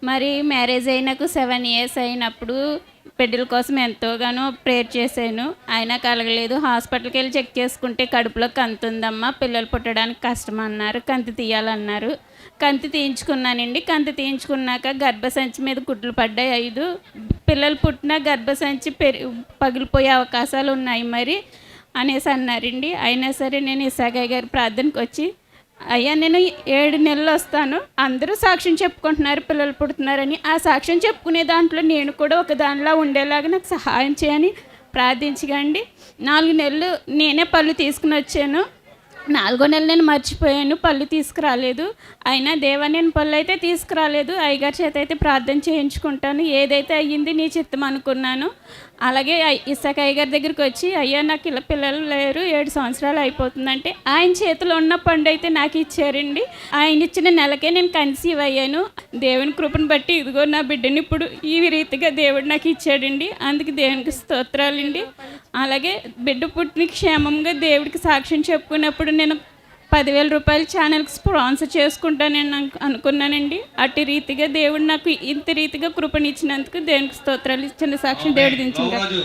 మరి మ్యారేజ్ అయ్యి నాకు 7 ఇయర్స్ అయినప్పుడు బిడ్డల కోసం ఎంతోగానో ప్రేయర్ చేశాను. అయినా కలగలేదు. హాస్పిటల్‌కి వెళ్ళి చెక్ చేసుకుంటే కడుపులో కంతి ఉందమ్మా, పిల్లలు పుట్టడానికి కష్టం అన్నారు. కంతి తీయాలన్నారు. కంతి తీయించుకున్నానండి. కంతి తీయించుకున్నాక గర్భసంచి మీద కుట్లు పడ్డాయి 5. పిల్లలు పుట్టినా గర్భసంచి పగిలిపోయే అవకాశాలు ఉన్నాయి మరి అనేసి అన్నారండి. అయినా సరే నేను ఇస్సాకయ్య గారి ప్రార్థనకు వచ్చి, అయ్యా నేను 7 నెలలు వస్తాను, అందరూ సాక్ష్యం చెప్పుకుంటున్నారు పిల్లలు పుడుతున్నారని, ఆ సాక్ష్యం చెప్పుకునే దాంట్లో నేను కూడా ఒక దానిలా ఉండేలాగా నాకు సహాయం చేయని ప్రార్థించగండి. 4 నెలలు నేనే పళ్ళు తీసుకుని వచ్చాను. 4వ నెల నేను మర్చిపోయాను, పళ్ళు తీసుకురాలేదు. అయినా దేవా నేను పళ్ళు అయితే తీసుకురాలేదు, అయ్యగారి చేత అయితే ప్రార్థన చేయించుకుంటాను, ఏదైతే అయ్యింది నీ చిత్తం అనుకున్నాను. అలాగే ఇస్సాకయ్య గారి దగ్గరికి వచ్చి, అయ్యా నాకు ఇలా పిల్లలు లేరు, 7 సంవత్సరాలు అయిపోతుందంటే ఆయన చేతిలో ఉన్న పండు అయితే నాకు ఇచ్చారండి. ఆయన ఇచ్చిన నెలకే నేను కన్సీవ్ అయ్యాను. దేవుని కృపను బట్టి ఇదిగో నా బిడ్డని ఇప్పుడు ఈ రీతిగా దేవుడు నాకు ఇచ్చాడండి. అందుకు దేవునికి స్తోత్రాలండి. అలాగే బిడ్డ పుట్టిన క్షేమంగా దేవుడికి సాక్ష్యం చెప్పుకున్నప్పుడు నేను 10,000 రూపాయలు ఛానల్కి స్పాన్సర్ చేసుకుంటానని అనుకున్నానండి. అట్టి రీతిగా దేవుడు నాకు ఇంత రీతిగా కృపనిచ్చినందుకు దేవునికి స్తోత్రాలు. ఇచ్చిన సాక్ష్యం దేవుడు దించింది.